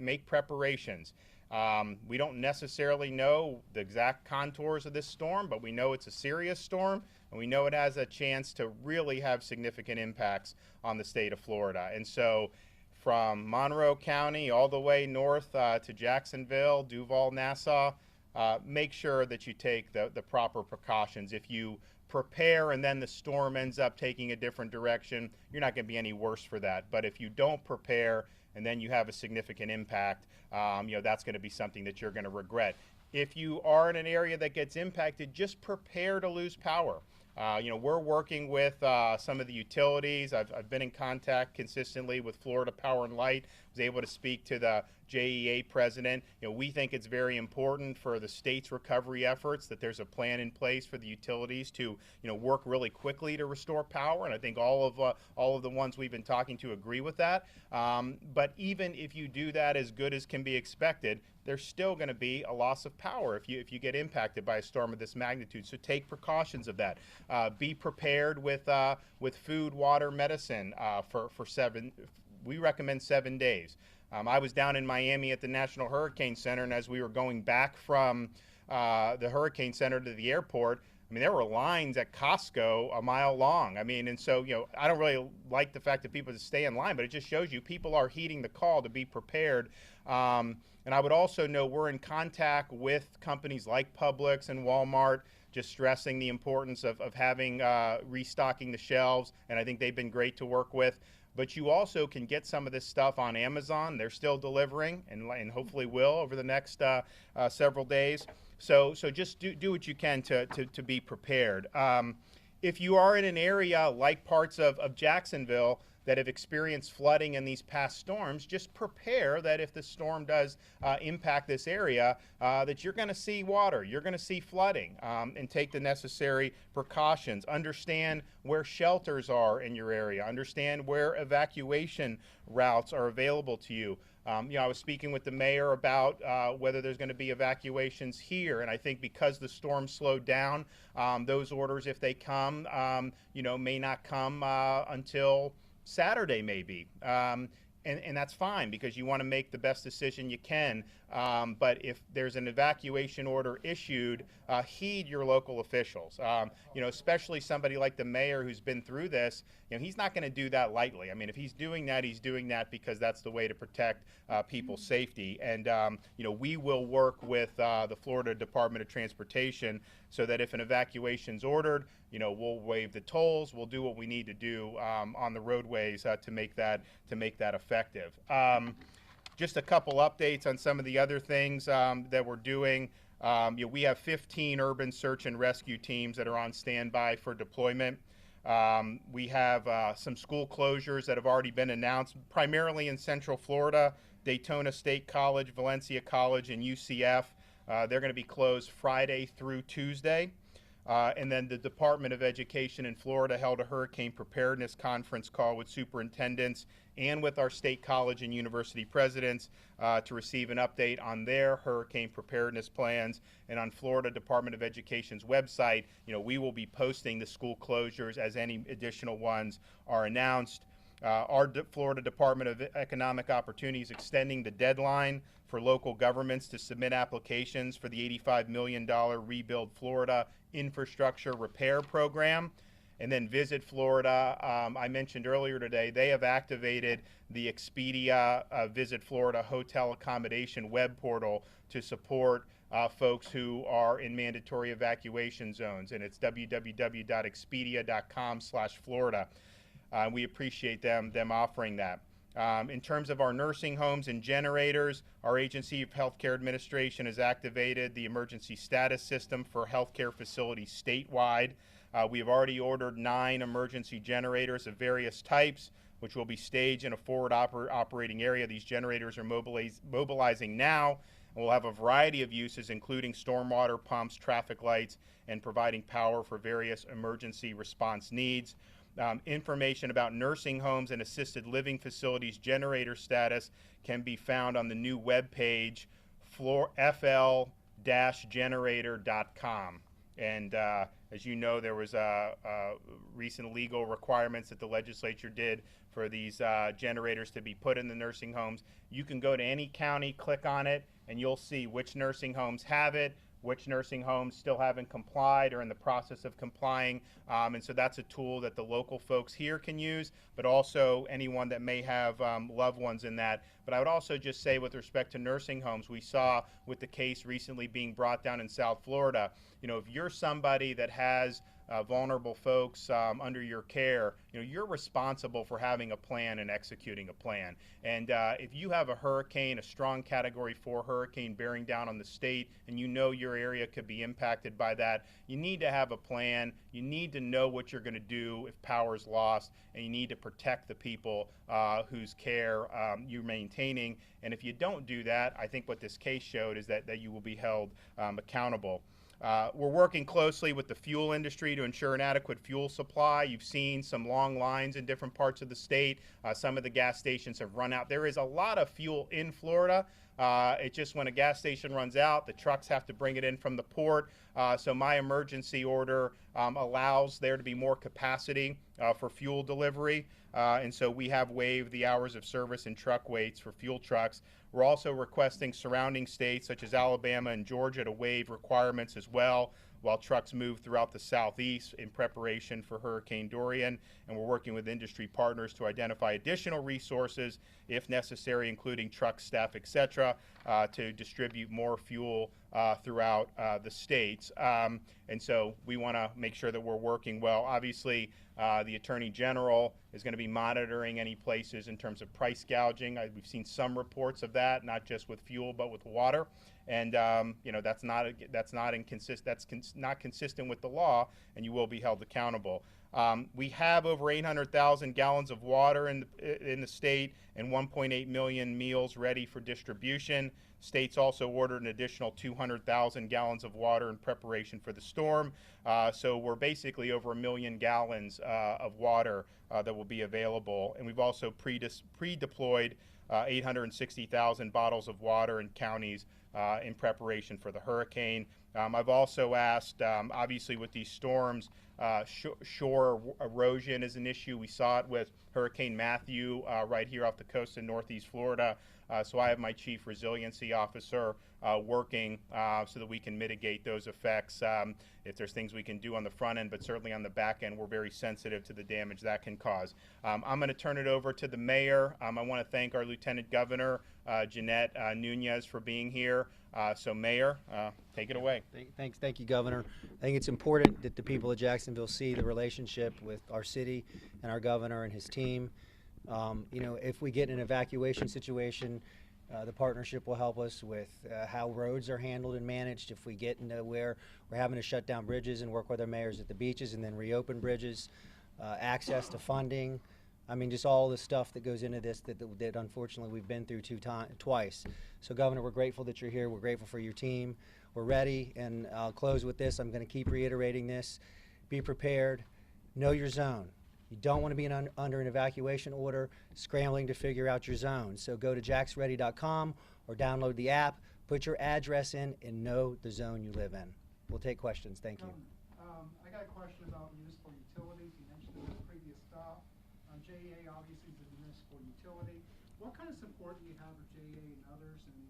make preparations. We don't necessarily know the exact contours of this storm, but we know it's a serious storm, and we know it has a chance to really have significant impacts on the state of Florida. And so from Monroe County all the way north to Jacksonville, Duval, Nassau, make sure that you take the proper precautions. If you prepare and then the storm ends up taking a different direction, you're not going to be any worse for that. But if you don't prepare and then you have a significant impact, that's going to be something that you're going to regret. If you are in an area that gets impacted, just prepare to lose power. We're working with some of the utilities. I've been in contact consistently with Florida Power and Light. I was able to speak to the JEA president. We think it's very important for the state's recovery efforts that there's a plan in place for the utilities to, work really quickly to restore power. And I think all of the ones we've been talking to agree with that. But even if you do that as good as can be expected, there's still going to be a loss of power if you get impacted by a storm of this magnitude. So take precautions of that. Be prepared with food, water, medicine for 7. We recommend 7 days. I was down in Miami at the National Hurricane Center, and as we were going back from the Hurricane Center to the airport, there were lines at Costco a mile long. And so, I don't really like the fact that people just stay in line, but it just shows you people are heeding the call to be prepared. And I would also know we're in contact with companies like Publix and Walmart, just stressing the importance of having restocking the shelves, and I think they've been great to work with. But you also can get some of this stuff on Amazon. They're still delivering, and hopefully will over the next several days. So just do what you can to be prepared. If you are in an area like parts of Jacksonville that have experienced flooding in these past storms, just prepare that if the storm does impact this area, that you're going to see water, you're going to see flooding, and take the necessary precautions. Understand where shelters are in your area. Understand where evacuation routes are available to you. I was speaking with the mayor about whether there's going to be evacuations here, and I think because the storm slowed down, those orders, if they come, may not come until Saturday maybe. And that's fine because you want to make the best decision you can. But if there's an evacuation order issued, heed your local officials. Especially somebody like the mayor who's been through this. He's not going to do that lightly. If he's doing that because that's the way to protect people's safety. And we will work with the Florida Department of Transportation so that if an evacuation's ordered, we'll waive the tolls. We'll do what we need to do on the roadways to make that effective. Just a couple updates on some of the other things that we're doing. We have 15 urban search and rescue teams that are on standby for deployment. We have some school closures that have already been announced, primarily in Central Florida, Daytona State College, Valencia College, and UCF. They're going to be closed Friday through Tuesday. And then the Department of Education in Florida held a hurricane preparedness conference call with superintendents and with our state college and university presidents to receive an update on their hurricane preparedness plans. And on Florida Department of Education's website, we will be posting the school closures as any additional ones are announced. Our Florida Department of Economic Opportunity is extending the deadline for local governments to submit applications for the $85 million Rebuild Florida Infrastructure Repair Program. And then Visit Florida, I mentioned earlier today, they have activated the Expedia Visit Florida Hotel Accommodation web portal to support folks who are in mandatory evacuation zones. And it's www.expedia.com/Florida. We appreciate them offering that. In terms of our nursing homes and generators, our Agency of Healthcare Administration has activated the emergency status system for healthcare facilities statewide. We have already ordered 9 emergency generators of various types, which will be staged in a forward operating area. These generators are mobilizing now, and will have a variety of uses, including stormwater pumps, traffic lights, and providing power for various emergency response needs. Information about nursing homes and assisted living facilities generator status can be found on the new webpage, fl-generator.com. And as you know, there was recent legal requirements that the legislature did for these generators to be put in the nursing homes. You can go to any county, click on it, and you'll see which nursing homes have it, which nursing homes still haven't complied or in the process of complying. And so that's a tool that the local folks here can use, but also anyone that may have loved ones in that. But I would also just say, with respect to nursing homes, we saw with the case recently being brought down in South Florida, if you're somebody that has vulnerable folks under your care, you're responsible for having a plan and executing a plan. And if you have a hurricane, a strong Category 4 hurricane bearing down on the state, and your area could be impacted by that, you need to have a plan. You need to know what you're going to do if power is lost, and you need to protect the people whose care you're maintaining. And if you don't do that, I think what this case showed is that you will be held accountable. We're working closely with the fuel industry to ensure an adequate fuel supply. You've seen some long lines in different parts of the state. Some of the gas stations have run out. There is a lot of fuel in Florida. It's just when a gas station runs out, the trucks have to bring it in from the port. So my emergency order allows there to be more capacity for fuel delivery. And so we have waived the hours of service and truck waits for fuel trucks. We're also requesting surrounding states such as Alabama and Georgia to waive requirements as well while trucks move throughout the southeast in preparation for Hurricane Dorian. And we're working with industry partners to identify additional resources, if necessary, including truck staff, etc., to distribute more fuel throughout the states. And so we want to make sure that we're working well. Obviously, the Attorney General is going to be monitoring any places in terms of price gouging. We've seen some reports of that, not just with fuel, but with water. And that's not consistent with the law, and you will be held accountable. We have over 800,000 gallons of water in the state and 1.8 million meals ready for distribution. States also ordered an additional 200,000 gallons of water in preparation for the storm. So we're basically over 1 million gallons of water that will be available. And we've also pre-deployed 860,000 bottles of water in counties in preparation for the hurricane. I've also asked, obviously with these storms, shore erosion is an issue. We saw it with Hurricane Matthew right here off the coast in Northeast Florida. So I have my Chief Resiliency Officer working so that we can mitigate those effects. If there's things we can do on the front end, but certainly on the back end, we're very sensitive to the damage that can cause. I'm going to turn it over to the mayor. I want to thank our Lieutenant Governor, Jeanette Nunez, for being here. So Mayor, take it away. Thank you, Governor. I think it's important that the people of Jacksonville see the relationship with our city and our governor and his team. If we get an evacuation situation, the partnership will help us with how roads are handled and managed. If we get into where we're having to shut down bridges and work with our mayors at the beaches and then reopen bridges, access to funding. I mean, just all the stuff that goes into this that unfortunately we've been through twice. So, Governor, we're grateful that you're here. We're grateful for your team. We're ready, and I'll close with this. I'm going to keep reiterating this. Be prepared. Know your zone. You don't want to be under an evacuation order, scrambling to figure out your zone. So go to jacksready.com or download the app, put your address in, and know the zone you live in. We'll take questions. Thank you. I got a question about municipal utilities. You mentioned in the previous stop. JEA obviously is a municipal utility. What kind of support do you have with JEA and others? And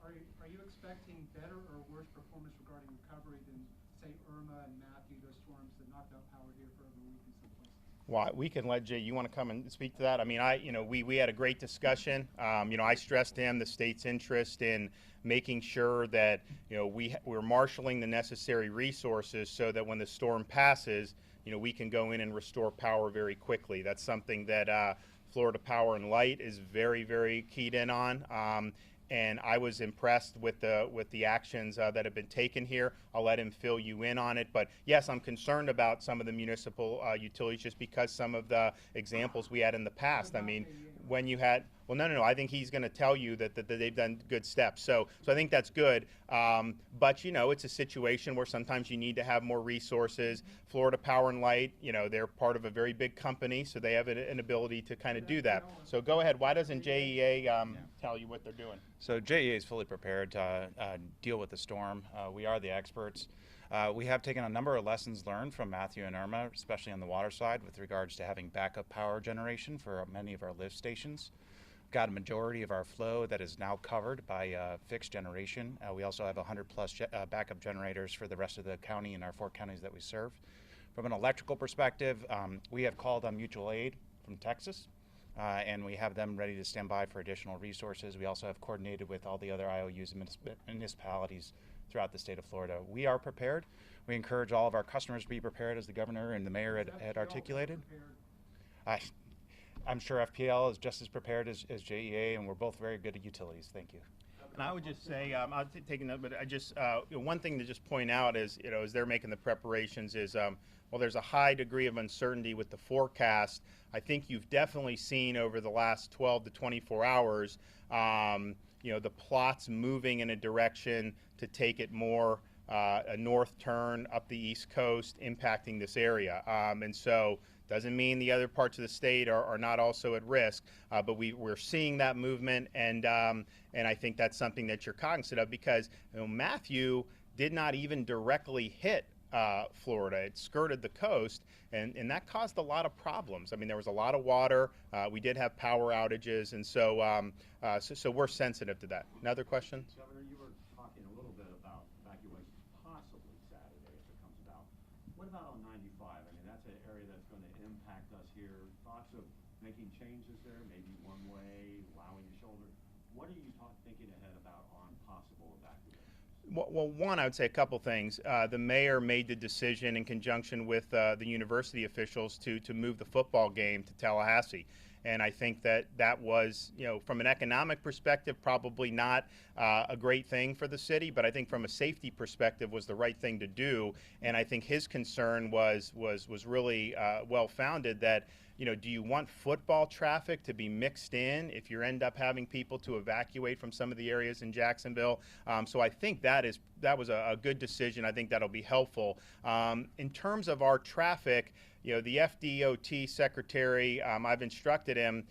are you expecting better or worse performance regarding recovery than, say, Irma and Matthew, those storms that knocked out power here for over a week in some places? Well, we can let Jay. You want to come and speak to that? I mean, we had a great discussion. I stressed to him the state's interest in making sure that we're marshaling the necessary resources so that when the storm passes, we can go in and restore power very quickly. That's something that Florida Power and Light is very, very keyed in on. And I was impressed with the actions that have been taken here. I'll let him fill you in on it. But yes, I'm concerned about some of the municipal utilities just because some of the examples we had in the past. I mean, when you had, well, no. I think he's going to tell you that they've done good steps. So I think that's good. But, it's a situation where sometimes you need to have more resources. Florida Power and Light, they're part of a very big company, so they have an ability to kind of do that. So go ahead. Why doesn't JEA tell you what they're doing? So JEA is fully prepared to deal with the storm. We are the experts. We have taken a number of lessons learned from Matthew and Irma, especially on the water side, with regards to having backup power generation for many of our lift stations. We've got a majority of our flow that is now covered by fixed generation. We also have 100 plus backup generators for the rest of the county and our 4 counties that we serve. From an electrical perspective, we have called on mutual aid from Texas, and we have them ready to stand by for additional resources. We also have coordinated with all the other IOUs and municipalities throughout the state of Florida. We are prepared. We encourage all of our customers to be prepared, as the governor and the mayor had articulated. I'm sure FPL is just as prepared as JEA, and we're both very good at utilities. Thank you. And I would just say, I'll take a note, but I just, one thing to just point out is, as they're making the preparations is, well, there's a high degree of uncertainty with the forecast. I think you've definitely seen over the last 12 to 24 hours, the plots moving in a direction to take it more a north turn up the East Coast, impacting this area. And so doesn't mean the other parts of the state are not also at risk, but we're seeing that movement, and I think that's something that you're cognizant of, because Matthew did not even directly hit Florida. It skirted the coast, and that caused a lot of problems. I mean, there was a lot of water. We did have power outages, and so we're sensitive to that. Another question? Governor, you were talking a little bit about evacuation possibly Saturday if it comes about. What about on 95? I mean, that's an area that's going to impact us here. Thoughts of making changes there, maybe one way, allowing the shoulder. What are you thinking ahead about on possible evacuation? Well, one, I would say a couple things. The mayor made the decision in conjunction with the university officials to move the football game to Tallahassee. And I think that was, from an economic perspective, probably not a great thing for the city, but I think from a safety perspective was the right thing to do. And I think his concern was really well-founded that, do you want football traffic to be mixed in if you end up having people to evacuate from some of the areas in Jacksonville? So I think that was a good decision. I think that'll be helpful. In terms of our traffic, the FDOT secretary, I've instructed him,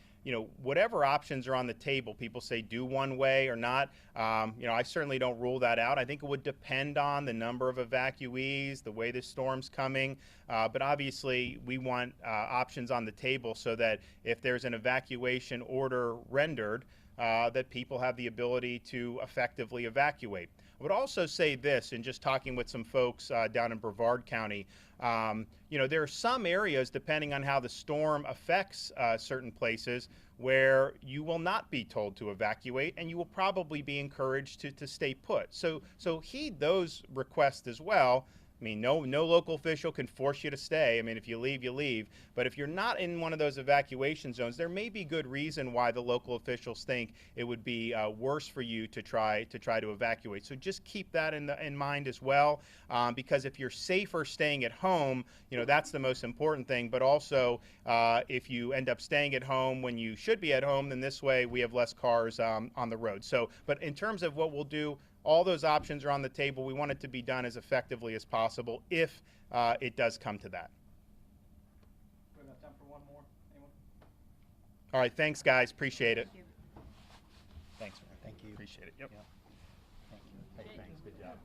whatever options are on the table, people say do one way or not. I certainly don't rule that out. I think it would depend on the number of evacuees, the way the storm's coming. But obviously, we want options on the table so that if there's an evacuation order rendered, that people have the ability to effectively evacuate. I would also say this, in just talking with some folks down in Brevard County, there are some areas, depending on how the storm affects certain places, where you will not be told to evacuate, and you will probably be encouraged to stay put. So heed those requests as well. I mean, no local official can force you to stay. I mean, if you leave, you leave. But if you're not in one of those evacuation zones, there may be good reason why the local officials think it would be worse for you to try to evacuate. So just keep that in mind as well, because if you're safer staying at home, that's the most important thing. But also, if you end up staying at home when you should be at home, then this way we have less cars on the road. So, but in terms of what we'll do, all those options are on the table. We want it to be done as effectively as possible if it does come to that. We have time for one more. Anyone? All right, thanks, guys. Appreciate it. Thanks, man. Thank you. Appreciate it. Yep. Yeah. Thank you. Hey, thanks. Good job.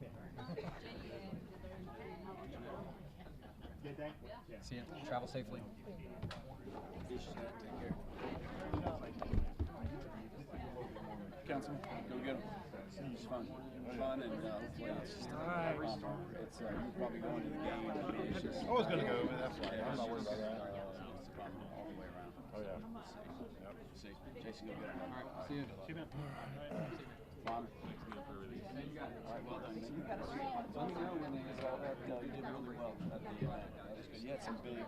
Good day? Yeah. See you. Travel safely. Councilman, go get him. It's fun. Fun and hopefully it's you're probably going to the game. It's just, I was going to go, but that's fine. yeah, I'm not worried about that. It's the problem all the way around. Oh, yeah. Yep. See, Jason, go get him. All right. See you. Mom. You got it. All right, well done. You got it. Let me know when they all that. You did really well at the event. You had some big